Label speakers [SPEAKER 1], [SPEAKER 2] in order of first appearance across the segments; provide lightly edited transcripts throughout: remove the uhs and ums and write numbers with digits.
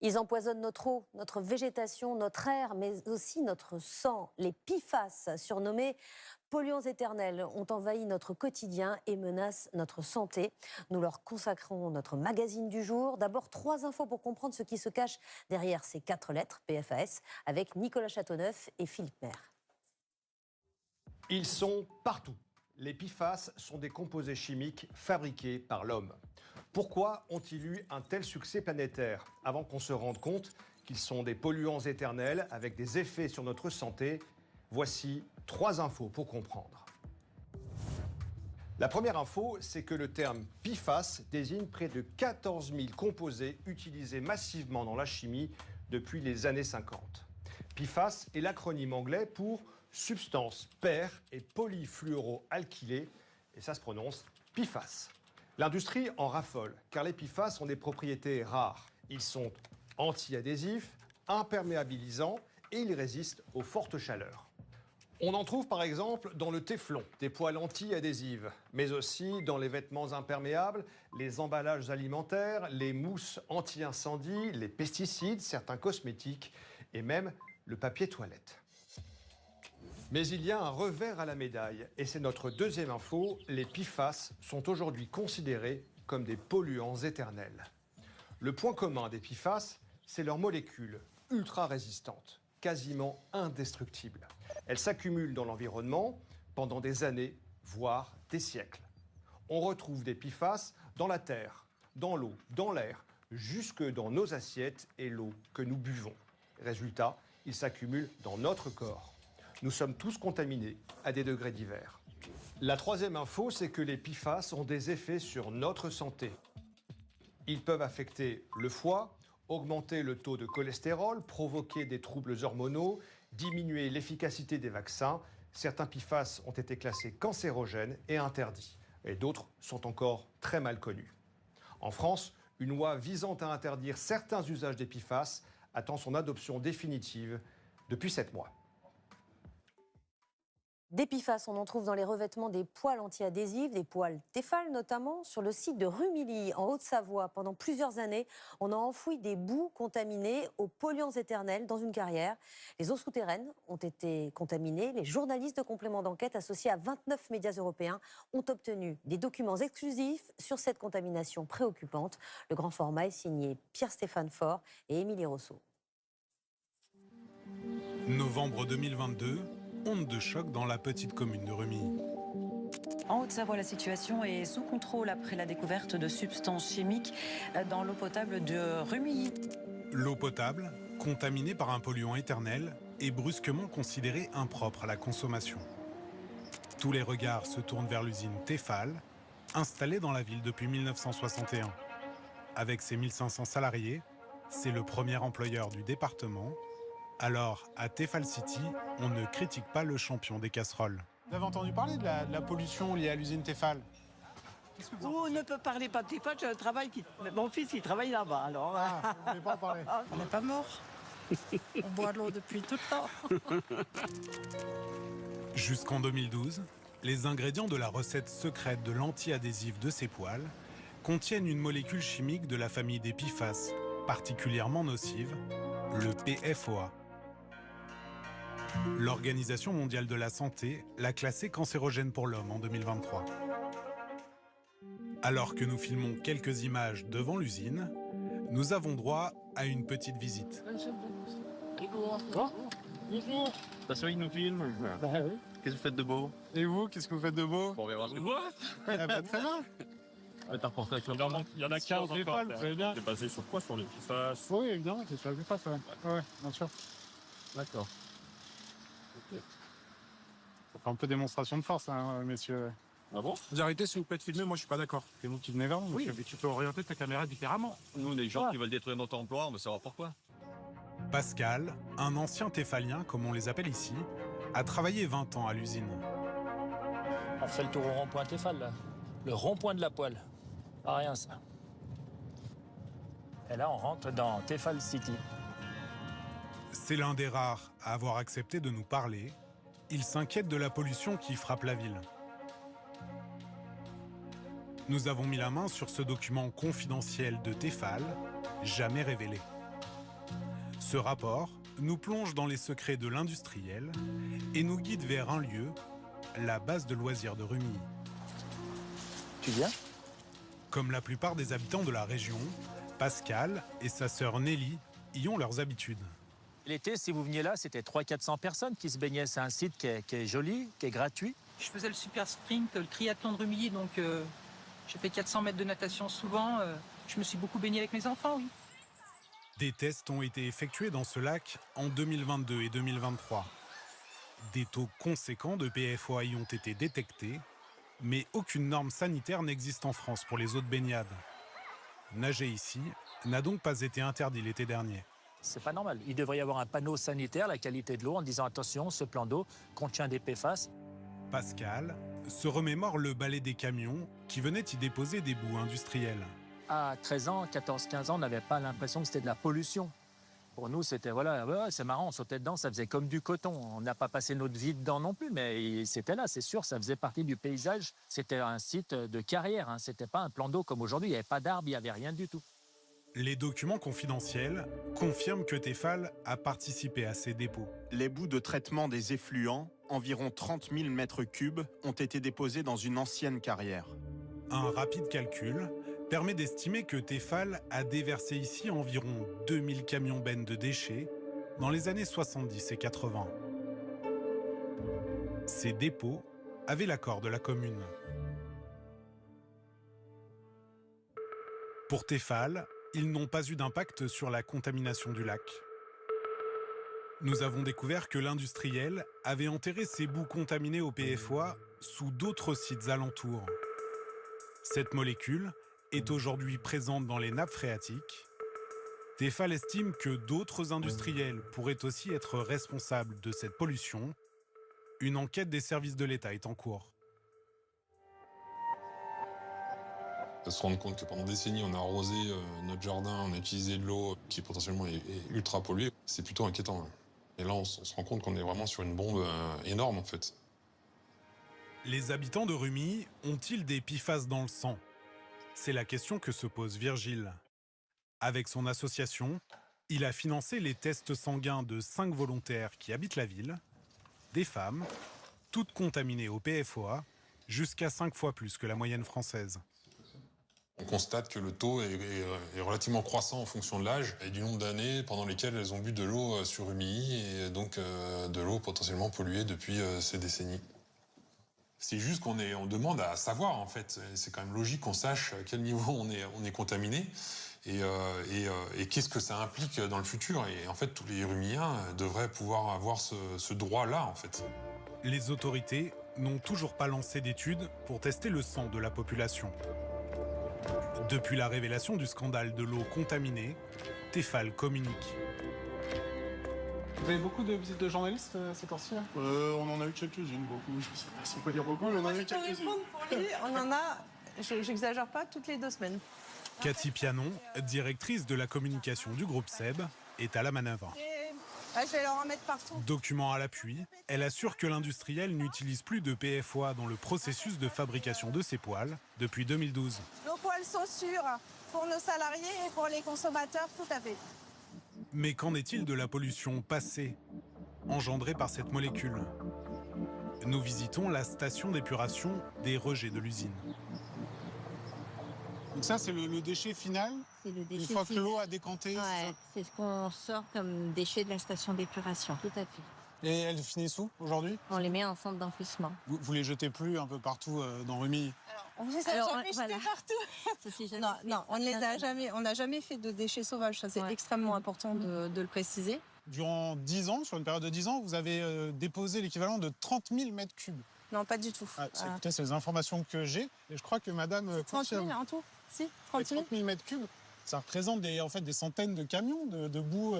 [SPEAKER 1] Ils empoisonnent notre eau, notre végétation, notre air, mais aussi notre sang. Les PFAS, surnommés polluants éternels, ont envahi notre quotidien et menacent notre santé. Nous leur consacrons notre magazine du jour. D'abord, 3 infos pour comprendre ce qui se cache derrière ces 4 lettres, PFAS, avec Nicolas Châteauneuf et Philippe Maire.
[SPEAKER 2] Ils sont partout. Les PFAS sont des composés chimiques fabriqués par l'homme. Pourquoi ont-ils eu un tel succès planétaire avant qu'on se rende compte qu'ils sont des polluants éternels avec des effets sur notre santé? Voici 3 infos pour comprendre. La première info, c'est que le terme PFAS désigne près de 14 000 composés utilisés massivement dans la chimie depuis les années 50. PFAS est l'acronyme anglais pour substances per- et polyfluoroalkylées, et ça se prononce PFAS. L'industrie en raffole, car les PFAS ont des propriétés rares. Ils sont anti-adhésifs, imperméabilisants et ils résistent aux fortes chaleurs. On en trouve par exemple dans le téflon, des poêles anti-adhésives, mais aussi dans les vêtements imperméables, les emballages alimentaires, les mousses anti-incendie, les pesticides, certains cosmétiques et même le papier toilette. Mais il y a un revers à la médaille, et c'est notre deuxième info, les PFAS sont aujourd'hui considérés comme des polluants éternels. Le point commun des PFAS, c'est leurs molécules ultra résistantes, quasiment indestructibles. Elles s'accumulent dans l'environnement pendant des années, voire des siècles. On retrouve des PFAS dans la terre, dans l'eau, dans l'air, jusque dans nos assiettes et l'eau que nous buvons. Résultat, ils s'accumulent dans notre corps. Nous sommes tous contaminés à des degrés divers. La troisième info, c'est que les PFAS ont des effets sur notre santé. Ils peuvent affecter le foie, augmenter le taux de cholestérol, provoquer des troubles hormonaux, diminuer l'efficacité des vaccins. Certains PFAS ont été classés cancérogènes et interdits, et d'autres sont encore très mal connus. En France, une loi visant à interdire certains usages des PFAS attend son adoption définitive depuis 7 mois.
[SPEAKER 1] Des PFAS, on en trouve dans les revêtements des poêles anti-adhésives, des poêles Tefal notamment. Sur le site de Rumilly, en Haute-Savoie, pendant plusieurs années, on a enfoui des boues contaminées aux polluants éternels dans une carrière. Les eaux souterraines ont été contaminées. Les journalistes de complément d'enquête associés à 29 médias européens ont obtenu des documents exclusifs sur cette contamination préoccupante. Le grand format est signé Pierre-Stéphane Faure et Émilie Rousseau.
[SPEAKER 3] Novembre 2022, onde de choc dans la petite commune de Rumilly.
[SPEAKER 4] En Haute-Savoie, la situation est sous contrôle après la découverte de substances chimiques dans l'eau potable de Rumilly.
[SPEAKER 3] L'eau potable, contaminée par un polluant éternel, est brusquement considérée impropre à la consommation. Tous les regards se tournent vers l'usine Tefal, installée dans la ville depuis 1961. Avec ses 1500 salariés, c'est le premier employeur du département. Alors, à Tefal City, on ne critique pas le champion des casseroles.
[SPEAKER 5] Vous avez entendu parler de la pollution liée à l'usine Tefal?
[SPEAKER 6] On ne peut parler pas de Tefal, je travaille. Mon fils, il travaille là-bas, alors.
[SPEAKER 5] Ah, vous ne voulez pas en parler?
[SPEAKER 7] On n'est pas mort. On boit de l'eau depuis tout le temps.
[SPEAKER 3] Jusqu'en 2012, les ingrédients de la recette secrète de l'anti-adhésif de ces poêles contiennent une molécule chimique de la famille des PFAS, particulièrement nocive, le PFOA. L'Organisation mondiale de la santé l'a classé cancérogène pour l'homme en 2023. Alors que nous filmons quelques images devant l'usine, nous avons droit à une petite visite.
[SPEAKER 8] Attention, il nous filme. Qu'est-ce que vous faites de beau?
[SPEAKER 5] Et vous, qu'est-ce que vous faites de beau?
[SPEAKER 8] Bon, on verra.
[SPEAKER 5] Ah bah, très bien.
[SPEAKER 8] Il y en a 15
[SPEAKER 5] Tefal, vous savez bien.
[SPEAKER 8] C'est basé sur quoi? Sur les PFAS?
[SPEAKER 5] Oui, évidemment, c'est sur la Tefal, ouais, bien sûr.
[SPEAKER 8] D'accord.
[SPEAKER 5] Ça fait un peu démonstration de force, hein, messieurs.
[SPEAKER 8] Ah bon?
[SPEAKER 9] Vous arrêtez s'il vous plaît de filmer, moi je suis pas d'accord.
[SPEAKER 5] C'est vous qui venez vers nous,
[SPEAKER 9] Oui,
[SPEAKER 5] monsieur.
[SPEAKER 9] mais tu peux orienter ta caméra différemment.
[SPEAKER 8] Nous, les gens qui veulent détruire notre emploi, on veut savoir pourquoi.
[SPEAKER 3] Pascal, un ancien Tefalien, comme on les appelle ici, a travaillé 20 ans à l'usine.
[SPEAKER 10] On fait le tour au rond-point Tefal, là. Le rond-point de la poêle. Pas rien, ça. Et là, on rentre dans Tefal City.
[SPEAKER 3] C'est l'un des rares à avoir accepté de nous parler. Il s'inquiète de la pollution qui frappe la ville. Nous avons mis la main sur ce document confidentiel de Tefal, jamais révélé. Ce rapport nous plonge dans les secrets de l'industriel et nous guide vers un lieu, la base de loisirs de Rumilly.
[SPEAKER 10] Tu viens?
[SPEAKER 3] Comme la plupart des habitants de la région, Pascal et sa sœur Nelly y ont leurs habitudes.
[SPEAKER 10] L'été, si vous veniez là, c'était 300-400 personnes qui se baignaient. C'est un site qui est joli, qui est gratuit.
[SPEAKER 7] Je faisais le super sprint, le triathlon de Rumilly, donc j'ai fait 400 mètres de natation souvent. Je me suis beaucoup baignée avec mes enfants, oui.
[SPEAKER 3] Des tests ont été effectués dans ce lac en 2022 et 2023. Des taux conséquents de PFOA y ont été détectés, mais aucune norme sanitaire n'existe en France pour les eaux de baignade. Nager ici n'a donc pas été interdit l'été dernier.
[SPEAKER 10] C'est pas normal. Il devrait y avoir un panneau sanitaire, la qualité de l'eau, en disant attention, ce plan d'eau contient des PFAS.
[SPEAKER 3] Pascal se remémore le balai des camions qui venaient y déposer des boues industrielles.
[SPEAKER 10] À 13 ans, 14-15 ans, on n'avait pas l'impression que c'était de la pollution. Pour nous, c'était, voilà, ouais, c'est marrant, on sautait dedans, ça faisait comme du coton. On n'a pas passé notre vie dedans non plus, mais c'était là, c'est sûr, ça faisait partie du paysage. C'était un site de carrière, hein. C'était pas un plan d'eau comme aujourd'hui, il n'y avait pas d'arbres, il n'y avait rien du tout.
[SPEAKER 3] Les documents confidentiels confirment que Tefal a participé à ces dépôts.
[SPEAKER 11] Les boues de traitement des effluents, environ 30 000 mètres cubes, ont été déposés dans une ancienne carrière.
[SPEAKER 3] Un rapide calcul permet d'estimer que Tefal a déversé ici environ 2000 camions-bennes de déchets dans les années 70 et 80. Ces dépôts avaient l'accord de la commune. Pour Tefal, ils n'ont pas eu d'impact sur la contamination du lac. Nous avons découvert que l'industriel avait enterré ces boues contaminées au PFOA sous d'autres sites alentours. Cette molécule est aujourd'hui présente dans les nappes phréatiques. Tefal estime que d'autres industriels pourraient aussi être responsables de cette pollution. Une enquête des services de l'État est en cours.
[SPEAKER 12] De se rendre compte que pendant des décennies, on a arrosé notre jardin, on a utilisé de l'eau qui potentiellement est ultra polluée, c'est plutôt inquiétant. Et là, on se rend compte qu'on est vraiment sur une bombe énorme, en fait.
[SPEAKER 3] Les habitants de Rumilly ont-ils des PFAS dans le sang? C'est la question que se pose Virgile. Avec son association, il a financé les tests sanguins de 5 volontaires qui habitent la ville, des femmes, toutes contaminées au PFOA, jusqu'à 5 fois plus que la moyenne française.
[SPEAKER 12] On constate que le taux est relativement croissant en fonction de l'âge et du nombre d'années pendant lesquelles elles ont bu de l'eau sur Rumilly et donc de l'eau potentiellement polluée depuis ces décennies. C'est juste qu'on demande à savoir, en fait. C'est quand même logique qu'on sache à quel niveau on est contaminé et qu'est-ce que ça implique dans le futur. Et en fait, tous les Rumilliens devraient pouvoir avoir ce droit-là, en fait.
[SPEAKER 3] Les autorités n'ont toujours pas lancé d'études pour tester le sang de la population. Depuis la révélation du scandale de l'eau contaminée, Tefal communique.
[SPEAKER 5] Vous avez beaucoup de visites de journalistes ces temps-ci? On en a eu quelques-unes, beaucoup. Je ne sais pas si on peut dire beaucoup, mais on en a eu quelques-unes.
[SPEAKER 7] Pour lui, on en a, j'exagère pas, toutes les 2 semaines.
[SPEAKER 3] Cathy Pianon, directrice de la communication du groupe SEB, est à la manœuvre.
[SPEAKER 7] Je vais leur en mettre partout.
[SPEAKER 3] Document à l'appui, elle assure que l'industriel n'utilise plus de PFOA dans le processus de fabrication de ses poêles depuis 2012.
[SPEAKER 7] Nos poêles sont sûrs pour nos salariés et pour les consommateurs, tout à fait.
[SPEAKER 3] Mais qu'en est-il de la pollution passée, engendrée par cette molécule? Nous visitons la station d'épuration des rejets de l'usine.
[SPEAKER 5] Donc ça, c'est le déchet final?
[SPEAKER 13] C'est le déchet
[SPEAKER 5] une fois que
[SPEAKER 13] final.
[SPEAKER 5] l'eau a décanté?
[SPEAKER 13] Ouais, c'est ce qu'on sort comme déchet de la station d'épuration, tout à fait.
[SPEAKER 5] Et elles finissent où aujourd'hui?
[SPEAKER 13] On les met en centre d'enfouissement.
[SPEAKER 5] Vous les jetez plus un peu partout dans Rumilly?
[SPEAKER 7] On les a jamais jetés partout. Non, on les a jamais. On n'a jamais fait de déchets sauvages. Ça, c'est extrêmement important de le préciser.
[SPEAKER 5] Durant 10 ans, sur une période de 10 ans, vous avez déposé l'équivalent de 30 000 mètres cubes.
[SPEAKER 7] Non, pas du tout.
[SPEAKER 5] Écoutez, c'est les informations que j'ai. Et je crois que madame...
[SPEAKER 7] 30 000 en tout? Si, 30
[SPEAKER 5] 000 mètres cubes. Ça représente en fait, des centaines de camions de boue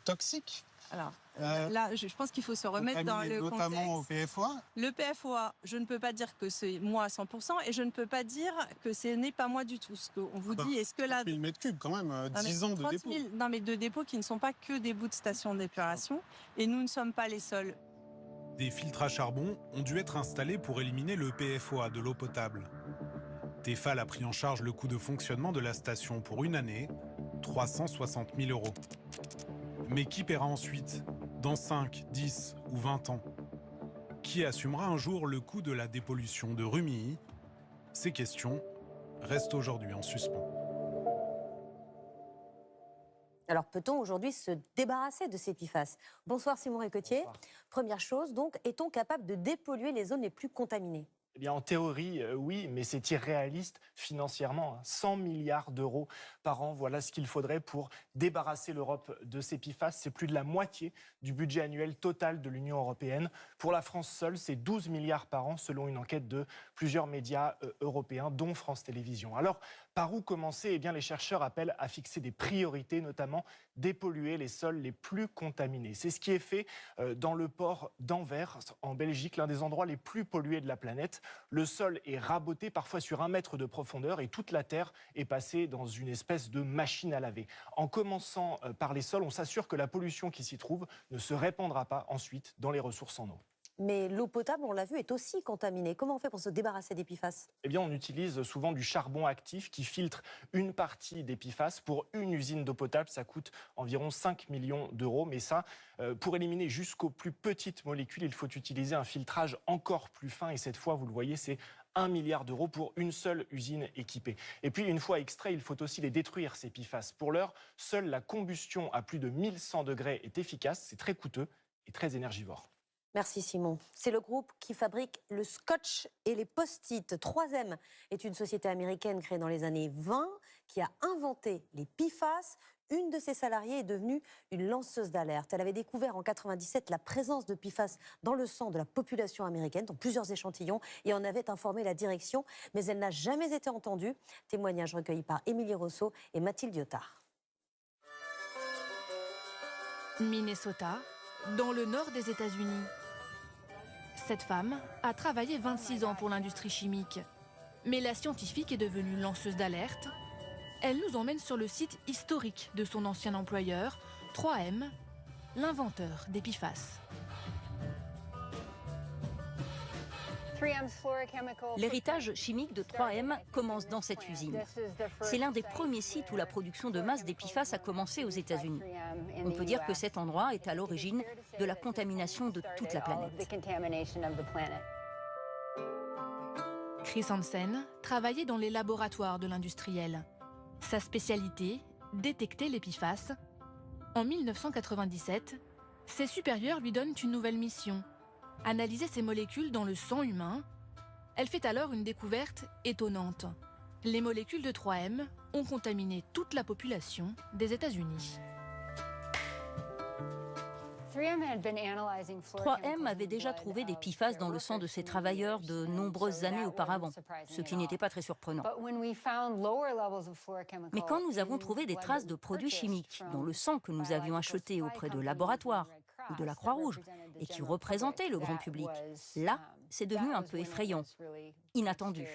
[SPEAKER 5] toxique.
[SPEAKER 7] Alors, là, je pense qu'il faut se remettre dans le contexte.
[SPEAKER 5] Notamment au PFOA.
[SPEAKER 7] Le PFOA, je ne peux pas dire que c'est moi à 100% et je ne peux pas dire que ce n'est pas moi du tout. Ce qu'on vous dit, est-ce que là...
[SPEAKER 5] 1000 mètres cubes quand même, 10 ans de dépôt.
[SPEAKER 7] Non, mais de dépôts qui ne sont pas que des bouts de station d'épuration. Et nous ne sommes pas les seuls.
[SPEAKER 3] Des filtres à charbon ont dû être installés pour éliminer le PFOA de l'eau potable. Tefal a pris en charge le coût de fonctionnement de la station pour une année, 360 000 €. Mais qui paiera ensuite, dans 5, 10 ou 20 ans? Qui assumera un jour le coût de la dépollution de Rumilly? Ces questions restent aujourd'hui en suspens.
[SPEAKER 1] Alors peut-on aujourd'hui se débarrasser de ces PFAS? Bonsoir Simon Ricotier. Première chose, donc, est-on capable de dépolluer les zones les plus contaminées?
[SPEAKER 14] Eh bien, en théorie, oui, mais c'est irréaliste financièrement. 100 milliards d'euros par an, voilà ce qu'il faudrait pour débarrasser l'Europe de ces PFAS. C'est plus de la moitié du budget annuel total de l'Union européenne. Pour la France seule, c'est 12 milliards par an, selon une enquête de plusieurs médias européens, dont France Télévisions. Alors, par où commencer? Eh bien, les chercheurs appellent à fixer des priorités, notamment dépolluer les sols les plus contaminés. C'est ce qui est fait dans le port d'Anvers, en Belgique, l'un des endroits les plus pollués de la planète. Le sol est raboté parfois sur 1 mètre de profondeur et toute la terre est passée dans une espèce de machine à laver. En commençant par les sols, on s'assure que la pollution qui s'y trouve ne se répandra pas ensuite dans les ressources en eau.
[SPEAKER 1] Mais l'eau potable, on l'a vu, est aussi contaminée. Comment on fait pour se débarrasser des PFAS?
[SPEAKER 14] Eh bien, on utilise souvent du charbon actif qui filtre une partie des PFAS. Pour une usine d'eau potable, ça coûte environ 5 millions d'euros. Mais ça, pour éliminer jusqu'aux plus petites molécules, il faut utiliser un filtrage encore plus fin. Et cette fois, vous le voyez, c'est 1 milliard d'euros pour une seule usine équipée. Et puis, une fois extraits, il faut aussi les détruire, ces PFAS. Pour l'heure, seule la combustion à plus de 1100 degrés est efficace. C'est très coûteux et très énergivore.
[SPEAKER 1] Merci Simon. C'est le groupe qui fabrique le scotch et les post-it. 3M est une société américaine créée dans les années 20 qui a inventé les PFAS. Une de ses salariées est devenue une lanceuse d'alerte. Elle avait découvert en 1997 la présence de PFAS dans le sang de la population américaine, dans plusieurs échantillons, et en avait informé la direction. Mais elle n'a jamais été entendue. Témoignage recueilli par Émilie Rousseau et Mathilde Lyotard.
[SPEAKER 15] Minnesota, dans le nord des États-Unis. Cette femme a travaillé 26 ans pour l'industrie chimique. Mais la scientifique est devenue lanceuse d'alerte. Elle nous emmène sur le site historique de son ancien employeur, 3M, l'inventeur des PFAS.
[SPEAKER 16] L'héritage chimique de 3M commence dans cette usine. C'est l'un des premiers sites où la production de masse des PFAS a commencé aux États-Unis. On peut dire que cet endroit est à l'origine de la contamination de toute la planète.
[SPEAKER 15] Chris Hansen travaillait dans les laboratoires de l'industriel. Sa spécialité, détecter les PFAS. En 1997, ses supérieurs lui donnent une nouvelle mission. Analyser ces molécules dans le sang humain. Elle fait alors une découverte étonnante. Les molécules de 3M ont contaminé toute la population des États-Unis.
[SPEAKER 16] 3M avait déjà trouvé des PFAS dans le sang de ses travailleurs de nombreuses années auparavant, ce qui n'était pas très surprenant. Mais quand nous avons trouvé des traces de produits chimiques dans le sang que nous avions acheté auprès de laboratoires ou de la Croix-Rouge et qui représentaient le grand public, là, c'est devenu un peu effrayant, inattendu.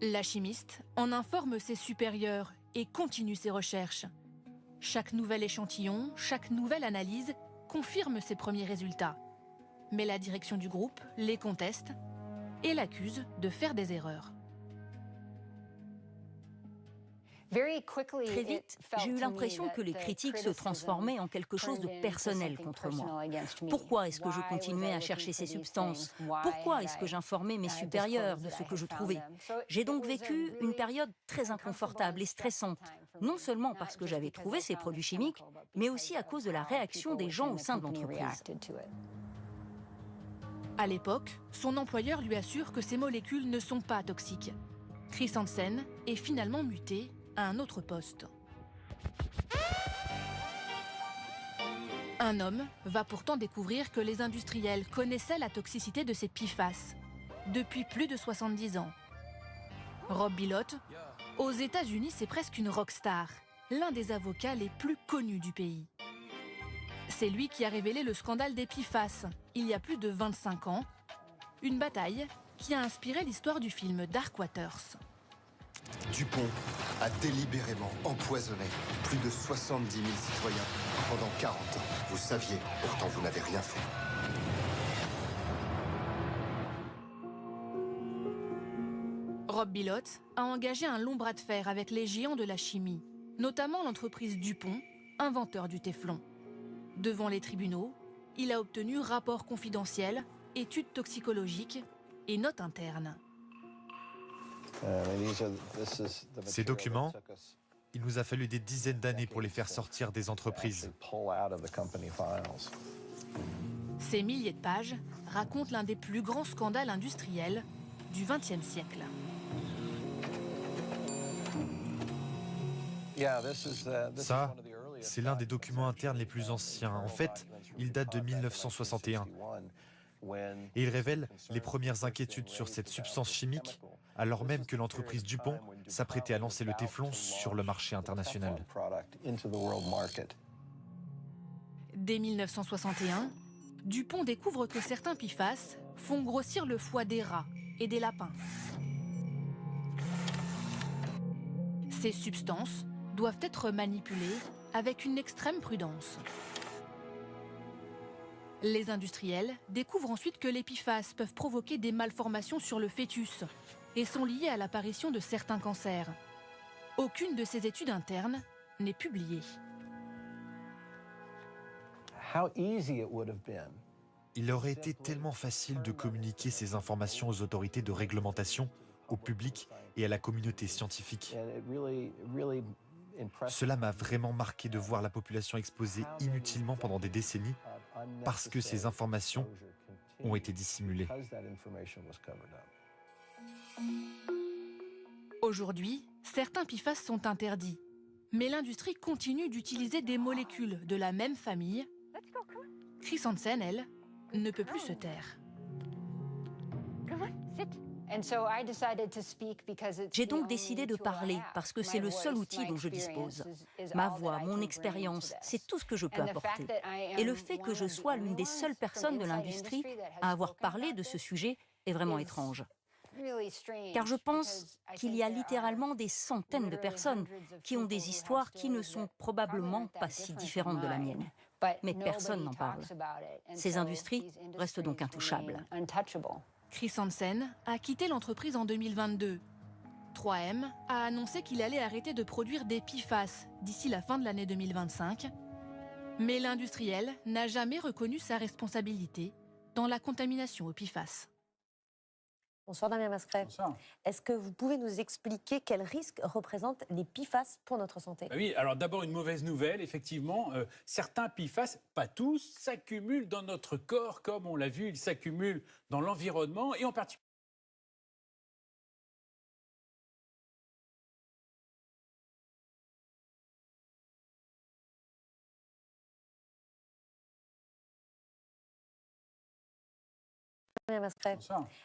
[SPEAKER 15] La chimiste en informe ses supérieurs et continue ses recherches. Chaque nouvel échantillon, chaque nouvelle analyse confirme ses premiers résultats. Mais la direction du groupe les conteste et l'accuse de faire des erreurs.
[SPEAKER 16] Très vite, j'ai eu l'impression que les critiques se transformaient en quelque chose de personnel contre moi. Pourquoi est-ce que je continuais à chercher ces substances? Pourquoi est-ce que j'informais mes supérieurs de ce que je trouvais? J'ai donc vécu une période très inconfortable et stressante, non seulement parce que j'avais trouvé ces produits chimiques, mais aussi à cause de la réaction des gens au sein de l'entreprise.
[SPEAKER 15] À l'époque, son employeur lui assure que ces molécules ne sont pas toxiques. Chris Hansen est finalement muté à un autre poste. Un homme va pourtant découvrir que les industriels connaissaient la toxicité de ces PFAS depuis plus de 70 ans. Rob Bilott, aux États-Unis, c'est presque une rockstar, l'un des avocats les plus connus du pays. C'est lui qui a révélé le scandale des PFAS il y a plus de 25 ans, une bataille qui a inspiré l'histoire du film Dark Waters.
[SPEAKER 17] DuPont a délibérément empoisonné plus de 70 000 citoyens pendant 40 ans. Vous saviez, pourtant vous n'avez rien fait.
[SPEAKER 15] Rob Bob Bilott a engagé un long bras de fer avec les géants de la chimie, notamment l'entreprise DuPont, inventeur du téflon. Devant les tribunaux, il a obtenu rapports confidentiels, études toxicologiques et notes internes.
[SPEAKER 18] Ces documents, il nous a fallu des dizaines d'années pour les faire sortir des entreprises.
[SPEAKER 15] Ces milliers de pages racontent l'un des plus grands scandales industriels du XXe siècle.
[SPEAKER 18] Ça, c'est l'un des documents internes les plus anciens. En fait, il date de 1961. Et il révèle les premières inquiétudes sur cette substance chimique, alors même que l'entreprise DuPont s'apprêtait à lancer le téflon sur le marché international.
[SPEAKER 15] Dès 1961, DuPont découvre que certains PFAS font grossir le foie des rats et des lapins. Ces substances doivent être manipulées avec une extrême prudence. Les industriels découvrent ensuite que les PFAS peuvent provoquer des malformations sur le fœtus et sont liés à l'apparition de certains cancers. Aucune de ces études internes n'est publiée.
[SPEAKER 18] Il aurait été tellement facile de communiquer ces informations aux autorités de réglementation, au public et à la communauté scientifique. Cela m'a vraiment marqué de voir la population exposée inutilement pendant des décennies parce que ces informations ont été dissimulées.
[SPEAKER 15] Aujourd'hui, certains PFAS sont interdits, mais l'industrie continue d'utiliser des molécules de la même famille. Chris Hansen, elle, ne peut plus se taire.
[SPEAKER 16] J'ai donc décidé de parler parce que c'est le seul outil dont je dispose. Ma voix, mon expérience, c'est tout ce que je peux apporter. Et le fait que je sois l'une des seules personnes de l'industrie à avoir parlé de ce sujet est vraiment étrange. Car je pense qu'il y a littéralement des centaines de personnes qui ont des histoires qui ne sont probablement pas si différentes de la mienne. Mais personne n'en parle. Ces industries restent donc intouchables.
[SPEAKER 15] Chris Hansen a quitté l'entreprise en 2022. 3M a annoncé qu'il allait arrêter de produire des PFAS d'ici la fin de l'année 2025. Mais l'industriel n'a jamais reconnu sa responsabilité dans la contamination aux PFAS.
[SPEAKER 1] Bonsoir Damien Mascret. Est-ce que vous pouvez nous expliquer quels risques représentent les PFAS pour notre santé?
[SPEAKER 9] Oui, alors d'abord une mauvaise nouvelle, effectivement, certains PFAS, pas tous, s'accumulent dans notre corps, comme on l'a vu, ils s'accumulent dans l'environnement et en particulier.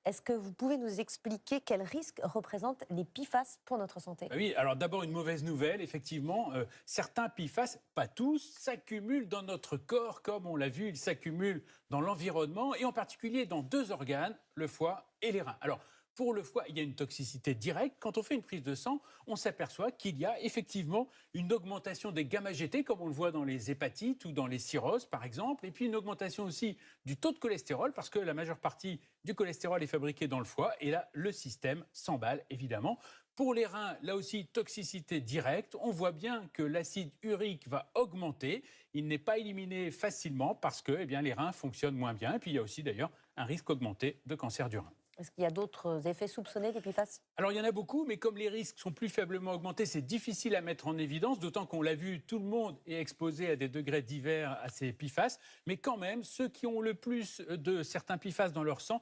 [SPEAKER 1] Est-ce que vous pouvez nous expliquer quels risques représentent les PFAS pour notre santé?
[SPEAKER 9] Oui, alors d'abord une mauvaise nouvelle, effectivement, certains PFAS, pas tous, s'accumulent dans notre corps, comme on l'a vu, ils s'accumulent dans l'environnement et en particulier dans deux organes, le foie et les reins. Alors, pour le foie, il y a une toxicité directe. Quand on fait une prise de sang, on s'aperçoit qu'il y a effectivement une augmentation des gamma-GT, comme on le voit dans les hépatites ou dans les cirrhoses, par exemple, et puis une augmentation aussi du taux de cholestérol, parce que la majeure partie du cholestérol est fabriquée dans le foie, et là, le système s'emballe, évidemment. Pour les reins, là aussi, toxicité directe. On voit bien que l'acide urique va augmenter. Il n'est pas éliminé facilement parce que les reins fonctionnent moins bien. Et puis, il y a aussi, d'ailleurs, un risque augmenté de cancer du rein.
[SPEAKER 1] Est-ce qu'il y a d'autres effets soupçonnés des PFAS?
[SPEAKER 9] Alors, il y en a beaucoup, mais comme les risques sont plus faiblement augmentés, c'est difficile à mettre en évidence, d'autant qu'on l'a vu, tout le monde est exposé à des degrés divers à ces PFAS. Mais quand même, ceux qui ont le plus de certains PFAS dans leur sang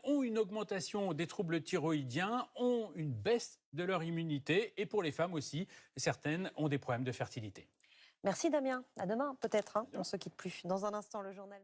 [SPEAKER 9] ont une augmentation des troubles thyroïdiens, ont une baisse de leur immunité. Et pour les femmes aussi, certaines ont des problèmes de fertilité.
[SPEAKER 1] Merci Damien. À demain, peut-être. On ne se quitte plus. Dans un instant, le journal.